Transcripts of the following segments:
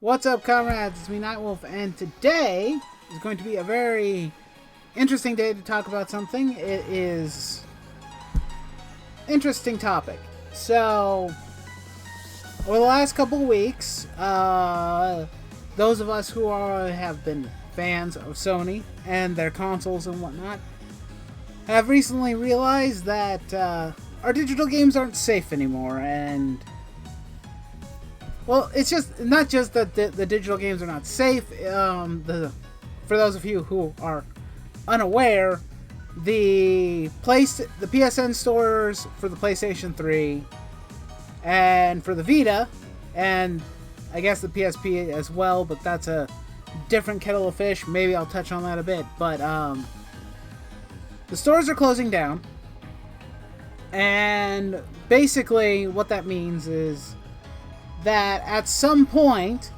What's up, comrades? It's me, Nightwolf, and today is going to be a very interesting day to talk about something. It is interesting topic. So, over the last couple weeks, those of us who have been fans of Sony and their consoles and whatnot have recently realized that our digital games aren't safe anymore, and well, it's just not just that the digital games are not safe. For those of you who are unaware, the PSN stores for the PlayStation 3 and for the Vita, and I guess the PSP as well, but that's a different kettle of fish. Maybe I'll touch on that a bit. But the stores are closing down, and basically what that means is that at some point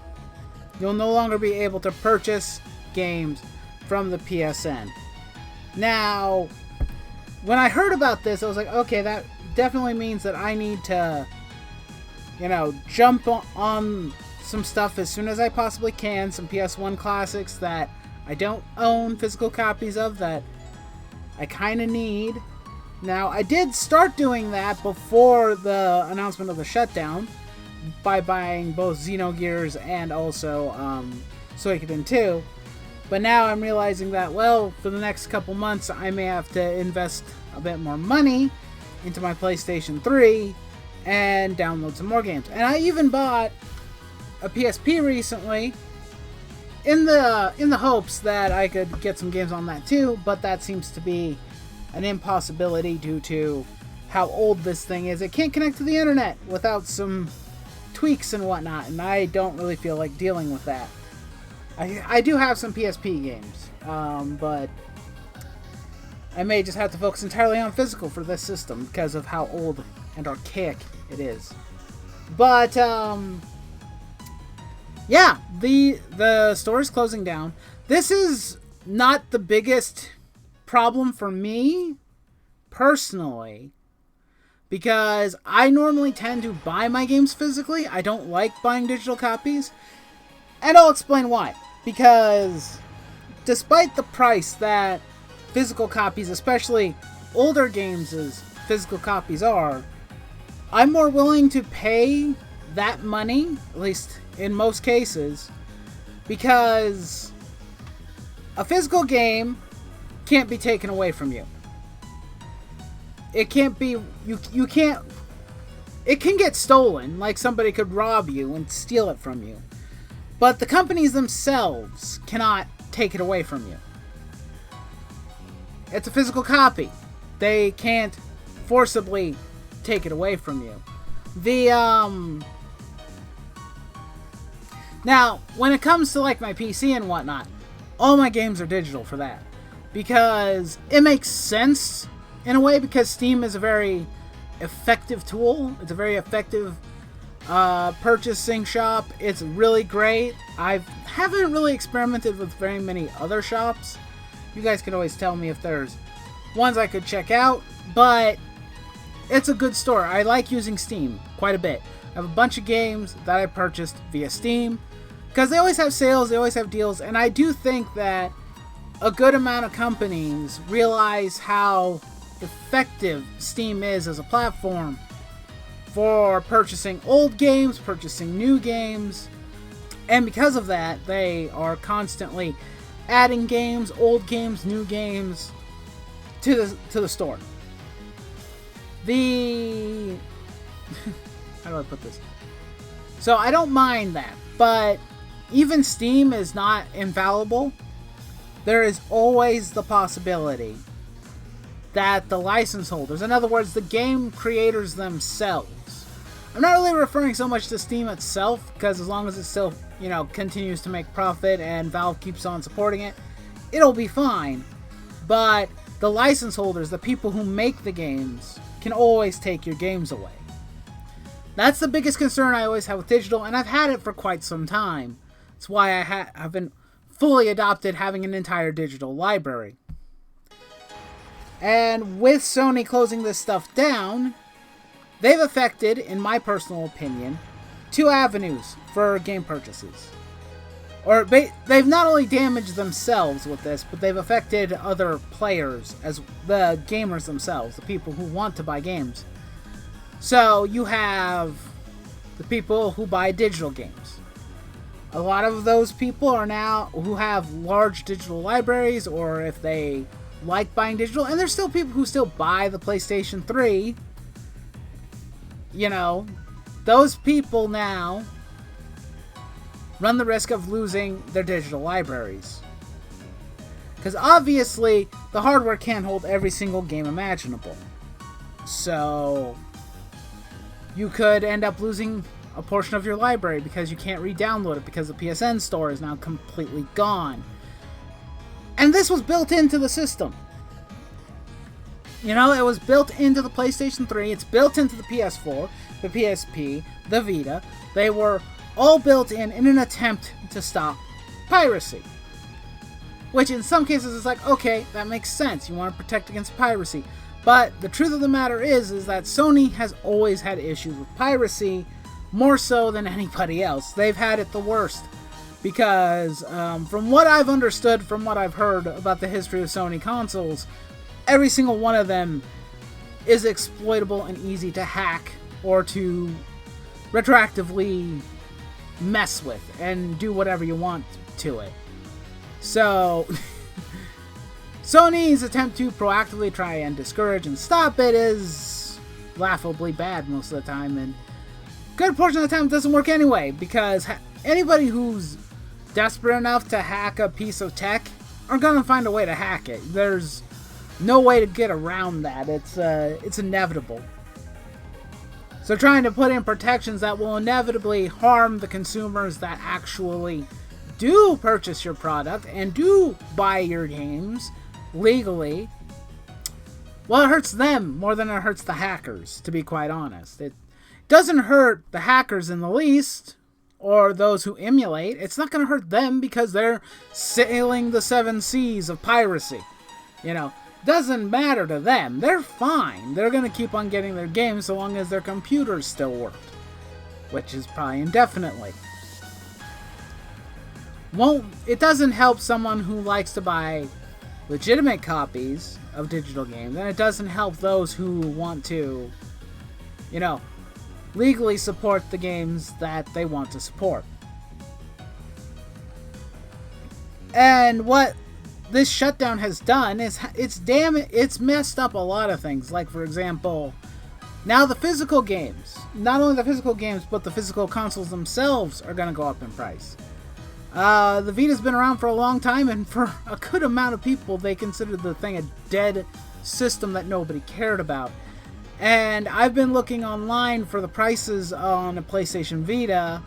you'll no longer be able to purchase games from the PSN. Now, when I heard about this, I was like, okay, that definitely means that I need to, jump on some stuff as soon as I possibly can. Some PS1 classics that I don't own physical copies of that I kind of need. Now, I did start doing that before the announcement of the shutdown by buying both Xenogears and also Suikoden 2. But now I'm realizing that, well, for the next couple months, I may have to invest a bit more money into my PlayStation 3 and download some more games. And I even bought a PSP recently in the hopes that I could get some games on that too, but that seems to be an impossibility due to how old this thing is. It can't connect to the internet without some tweaks and whatnot, and I don't really feel like dealing with that. I do have some PSP games, but I may just have to focus entirely on physical for this system because of how old and archaic it is. But yeah, the store is closing down. This is not the biggest problem for me personally, because I normally tend to buy my games physically. I don't like buying digital copies. And I'll explain why. Because despite the price that physical copies, especially older games' physical copies are, I'm more willing to pay that money, at least in most cases, because a physical game can't be taken away from you. It can't be, you can't, it can get stolen, like somebody could rob you and steal it from you. But the companies themselves cannot take it away from you. It's a physical copy. They can't forcibly take it away from you. Now, when it comes to like my PC and whatnot, all my games are digital for that. Because it makes sense in a way, because Steam is a very effective tool. It's a very effective purchasing shop. It's really great. I haven't really experimented with very many other shops. You guys can always tell me if there's ones I could check out, but it's a good store. I like using Steam quite a bit. I have a bunch of games that I purchased via Steam because they always have sales, they always have deals, and I do think that a good amount of companies realize how effective Steam is as a platform for purchasing old games, purchasing new games, and because of that, they are constantly adding games, old games, new games to the store. How do I put this? So I don't mind that, but even Steam is not infallible. There is always the possibility that the license holders, in other words, the game creators themselves, I'm not really referring so much to Steam itself, because as long as it still, continues to make profit and Valve keeps on supporting it, it'll be fine. But the license holders, the people who make the games, can always take your games away. That's the biggest concern I always have with digital, and I've had it for quite some time. That's why I haven't fully adopted having an entire digital library. And with Sony closing this stuff down, they've affected, in my personal opinion, two avenues for game purchases. Or they've not only damaged themselves with this, but they've affected other players, as the gamers themselves, the people who want to buy games. So you have the people who buy digital games. A lot of those people are now who have large digital libraries, or if they like buying digital, and there's still people who still buy the PlayStation 3. You know, those people now run the risk of losing their digital libraries. Because obviously, the hardware can't hold every single game imaginable. So, you could end up losing a portion of your library because you can't re-download it because the PSN store is now completely gone. And this was built into the system. You know, it was built into the PlayStation 3, it's built into the PS4, the PSP, the Vita. They were all built in an attempt to stop piracy. Which in some cases is like, okay, that makes sense. You want to protect against piracy. But the truth of the matter is that Sony has always had issues with piracy, more so than anybody else. They've had it the worst. Because from what I've understood, from what I've heard about the history of Sony consoles, every single one of them is exploitable and easy to hack or to retroactively mess with and do whatever you want to it. So Sony's attempt to proactively try and discourage and stop it is laughably bad most of the time, and a good portion of the time it doesn't work anyway, because anybody who's desperate enough to hack a piece of tech are gonna find a way to hack it. There's no way to get around that. It's inevitable. So trying to put in protections that will inevitably harm the consumers that actually do purchase your product and do buy your games legally, well, it hurts them more than it hurts the hackers, to be quite honest. It doesn't hurt the hackers in the least, or those who emulate. It's not going to hurt them because they're sailing the 7 seas of piracy. You know, doesn't matter to them. They're fine. They're going to keep on getting their games so long as their computers still work, which is probably indefinitely. It doesn't help someone who likes to buy legitimate copies of digital games, and it doesn't help those who want to, you know, legally support the games that they want to support. And what this shutdown has done is it's messed up a lot of things. Like, for example, now the physical games, not only the physical games, but the physical consoles themselves are going to go up in price. The Vita's been around for a long time, and for a good amount of people, they considered the thing a dead system that nobody cared about. And I've been looking online for the prices on a PlayStation Vita,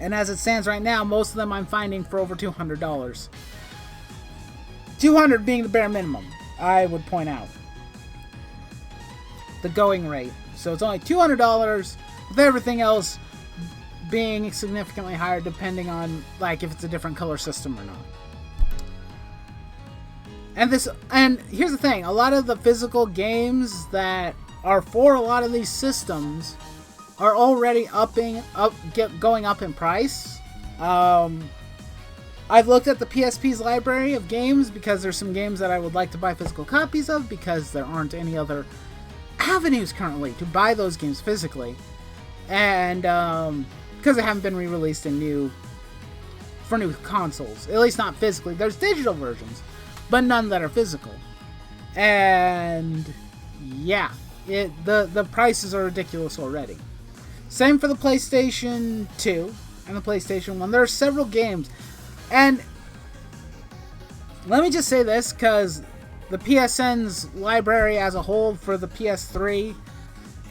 and as it stands right now, most of them I'm finding for over $200. $200 being the bare minimum, I would point out. The going rate. So it's only $200, with everything else being significantly higher depending on, like, if it's a different color system or not. And here's the thing, a lot of the physical games that are for a lot of these systems are already going up in price. I've looked at the PSP's library of games because there's some games that I would like to buy physical copies of because there aren't any other avenues currently to buy those games physically. And because they haven't been re-released for new consoles. At least not physically. There's digital versions, but none that are physical. And yeah, the prices are ridiculous already. Same for the PlayStation 2 and the PlayStation 1. There are several games. And let me just say this, because the PSN's library as a whole for the PS3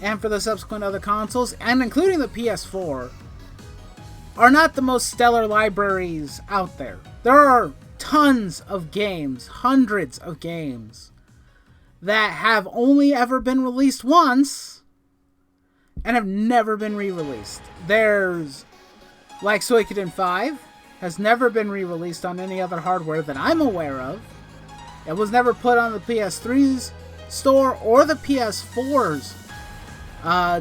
and for the subsequent other consoles, and including the PS4, are not the most stellar libraries out there. There are tons of games, hundreds of games, that have only ever been released once and have never been re-released. There's, like, Suikoden 5 has never been re-released on any other hardware that I'm aware of. It was never put on the PS3's store or the PS4's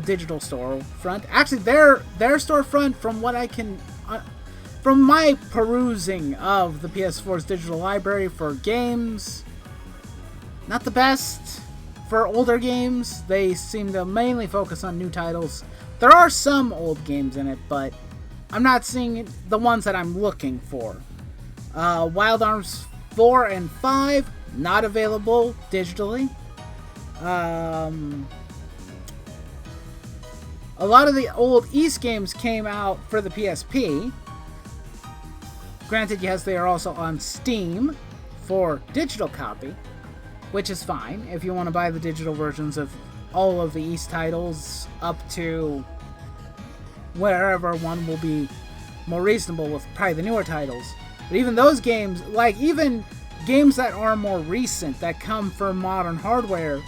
digital storefront. Actually, their storefront, from what I can, from my perusing of the PS4's digital library for games, not the best. For older games, they seem to mainly focus on new titles. There are some old games in it, but I'm not seeing the ones that I'm looking for. Wild Arms 4 and 5, not available digitally. A lot of the old East games came out for the PSP. Granted, yes, they are also on Steam for digital copy, which is fine if you want to buy the digital versions of all of the East titles up to wherever one will be more reasonable with probably the newer titles. But even those games, like even games that are more recent that come from modern hardware,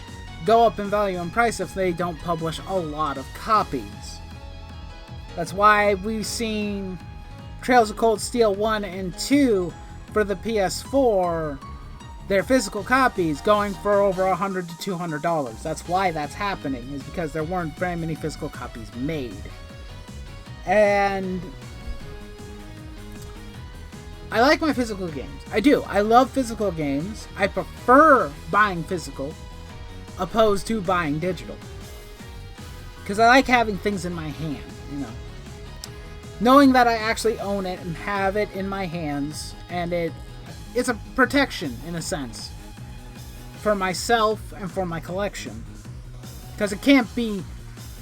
go up in value and price if they don't publish a lot of copies. That's why we've seen Trails of Cold Steel 1 and 2 for the PS4, their physical copies, going for over $100 to $200. That's why that's happening, is because there weren't very many physical copies made. And I like my physical games. I do. I love physical games. I prefer buying physical opposed to buying digital, because I like having things in my hand, you know. Knowing that I actually own it and have it in my hands, and it's a protection, in a sense, for myself and for my collection, because it can't be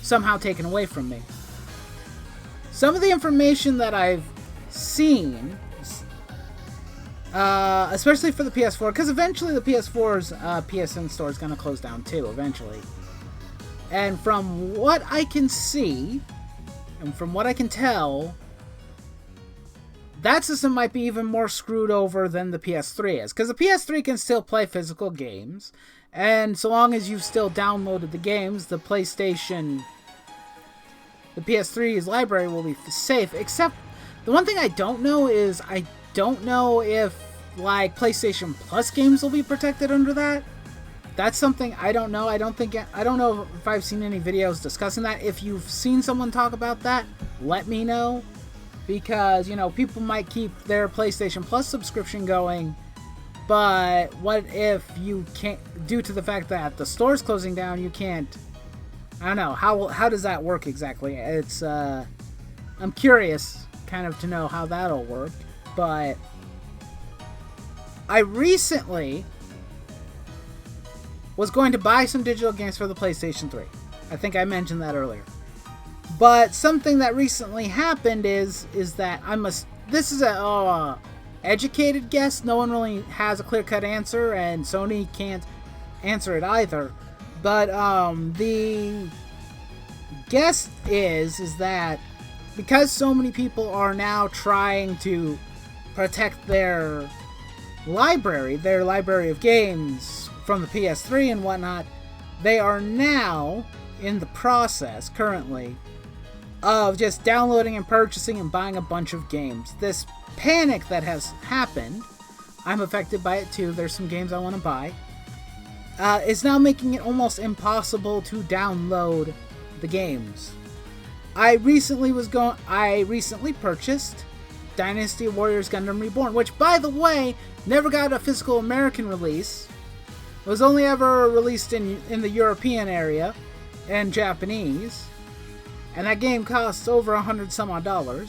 somehow taken away from me. Some of the information that I've seen, especially for the PS4, because eventually the PS4's PSN store is going to close down too, eventually. And from what I can see, and from what I can tell, that system might be even more screwed over than the PS3 is. Because the PS3 can still play physical games, and so long as you've still downloaded the games, the PS3's library will be safe. Except, the one thing I don't know is, I don't know if, like, PlayStation Plus games will be protected under that. That's something I don't know. I don't know if I've seen any videos discussing that. If you've seen someone talk about that, let me know. Because, you know, people might keep their PlayStation Plus subscription going, but what if you can't, due to the fact that the store's closing down, you can't, I don't know, how does that work exactly? It's, I'm curious kind of to know how that'll work, but I recently was going to buy some digital games for the PlayStation 3. I think I mentioned that earlier. But something that recently happened is that this is a educated guess. No one really has a clear-cut answer, and Sony can't answer it either. But the guess is that because so many people are now trying to protect their library of games from the PS3 and whatnot, they are now in the process currently of just downloading and purchasing and buying a bunch of games. This panic that has happened, I'm affected by it too, there's some games I want to buy, is now making it almost impossible to download the games. I recently purchased Dynasty Warriors Gundam Reborn, which, by the way, never got a physical American release. It was only ever released in the European area and Japanese. And that game costs over $100 some odd.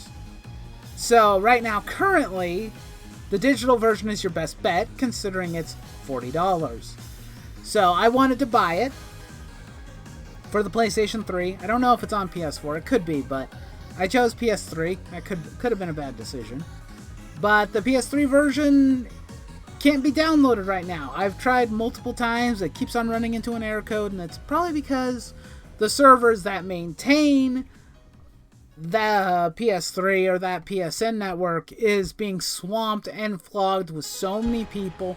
So right now, currently, the digital version is your best bet, considering it's $40. So I wanted to buy it for the PlayStation 3. I don't know if it's on PS4. It could be, but I chose PS3. That could have been a bad decision. But the PS3 version can't be downloaded right now. I've tried multiple times. It keeps on running into an error code, and it's probably because the servers that maintain the PS3 or that PSN network is being swamped and flogged with so many people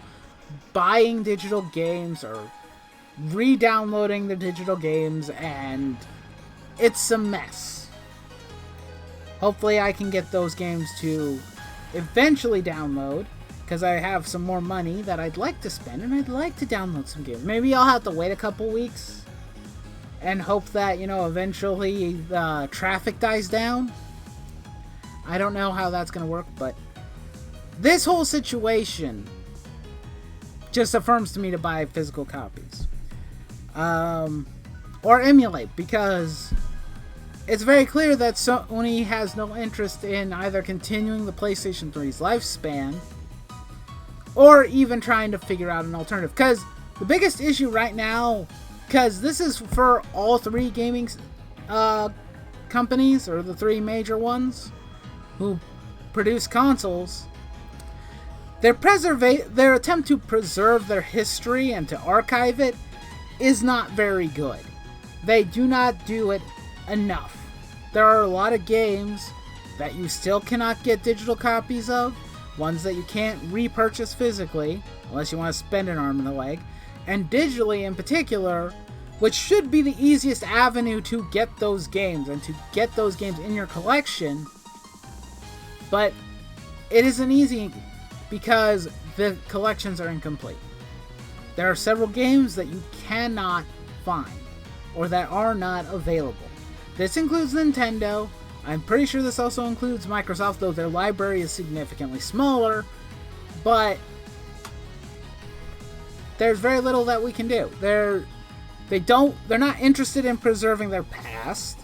buying digital games or re-downloading the digital games, and it's a mess. Hopefully I can get those games to eventually download, because I have some more money that I'd like to spend, and I'd like to download some games. Maybe I'll have to wait a couple weeks and hope that, eventually the traffic dies down. I don't know how that's going to work, but this whole situation just affirms to me to buy physical copies. Or emulate, because it's very clear that Sony has no interest in either continuing the PlayStation 3's lifespan or even trying to figure out an alternative. Because the biggest issue right now, because this is for all three gaming companies, or the three major ones who produce consoles, their attempt to preserve their history and to archive it is not very good. They do not do it enough. There are a lot of games that you still cannot get digital copies of, ones that you can't repurchase physically, unless you want to spend an arm and a leg, and digitally in particular, which should be the easiest avenue to get those games, and to get those games in your collection, but it isn't easy because the collections are incomplete. There are several games that you cannot find, or that are not available. This includes Nintendo. I'm pretty sure this also includes Microsoft, though their library is significantly smaller, but there's very little that we can do. They're not interested in preserving their past,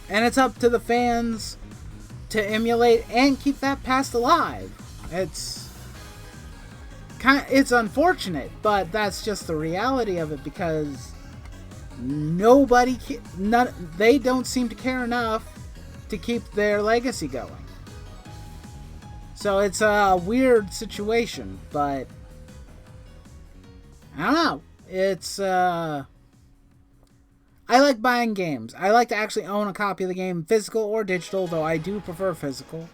and it's up to the fans to emulate and keep that past alive. It's unfortunate, but that's just the reality of it, because they don't seem to care enough to keep their legacy going. So it's a weird situation, but I don't know. I like buying games. I like to actually own a copy of the game, physical or digital, though I do prefer physical.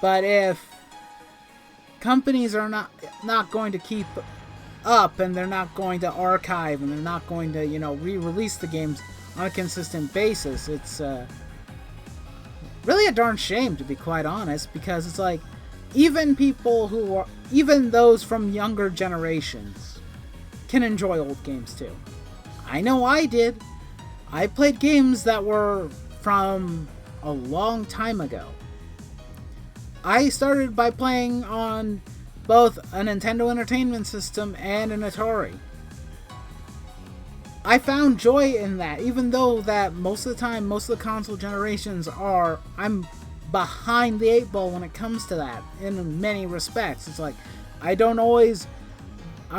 But if companies are not going to keep up, and they're not going to archive, and they're not going to, re-release the games on a consistent basis, it's really a darn shame, to be quite honest, because it's like, even those from younger generations can enjoy old games too. I know I did. I played games that were from a long time ago. I started by playing on both a Nintendo Entertainment System and an Atari. I found joy in that, even though that most of the time, most of the console generations I'm behind the eight ball when it comes to that, in many respects. It's like, I'm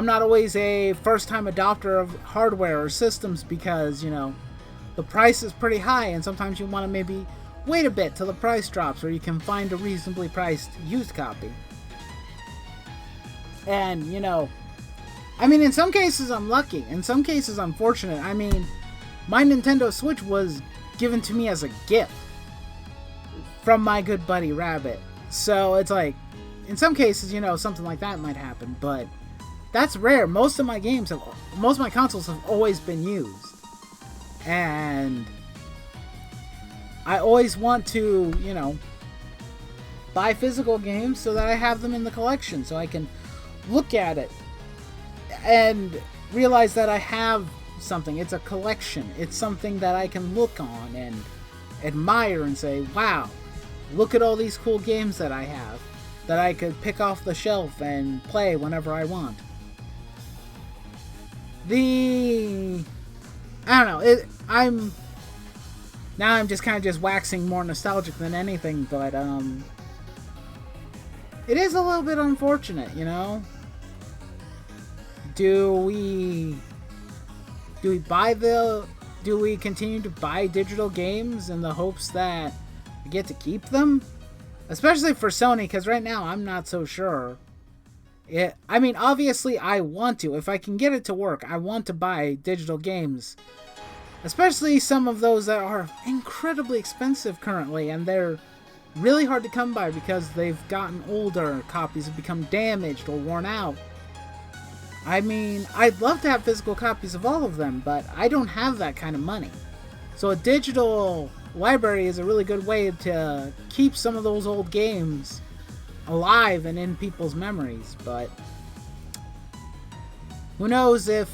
not always a first-time adopter of hardware or systems, because, the price is pretty high, and sometimes you want to maybe wait a bit till the price drops, or you can find a reasonably priced used copy. And, in some cases I'm lucky, in some cases I'm fortunate. My Nintendo Switch was given to me as a gift from my good buddy Rabbit. So it's like, in some cases, something like that might happen, but that's rare. Most of my consoles have always been used. And I always want to, buy physical games so that I have them in the collection, so I can look at it and realize that I have something. It's a collection. It's something that I can look on and admire and say, wow, look at all these cool games that I have, that I could pick off the shelf and play whenever I want. I don't know. I'm just kind of just waxing more nostalgic than anything, but it is a little bit unfortunate, Do we continue to buy digital games in the hopes that we get to keep them? Especially for Sony, because right now I'm not so sure. Obviously I want to. If I can get it to work, I want to buy digital games. Especially some of those that are incredibly expensive currently, and they're really hard to come by because they've gotten older, copies have become damaged or worn out. I'd love to have physical copies of all of them, but I don't have that kind of money. So a digital library is a really good way to keep some of those old games alive and in people's memories, but who knows if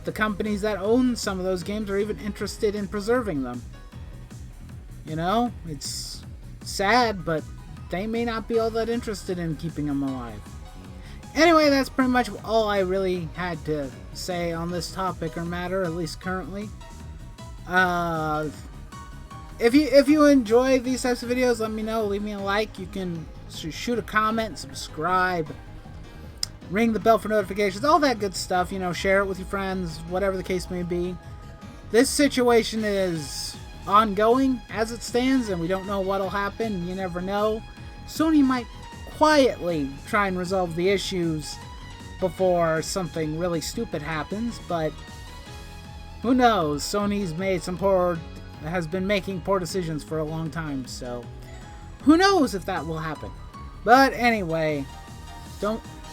the companies that own some of those games are even interested in preserving them. You know, it's sad, but they may not be all that interested in keeping them alive. Anyway, that's pretty much all I really had to say on this topic or matter, at least currently. If you enjoy these types of videos, let me know. Leave me a like. You can shoot a comment, subscribe, ring the bell for notifications, all that good stuff. You know, share it with your friends, whatever the case may be. This situation is ongoing as it stands, and we don't know what'll happen. You never know. Sony might quietly try and resolve the issues before something really stupid happens, but who knows? Sony's has been making poor decisions for a long time, so who knows if that will happen. But anyway,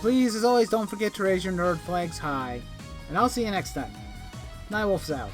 please, as always, don't forget to raise your nerd flags high, and I'll see you next time. Nightwolf's out.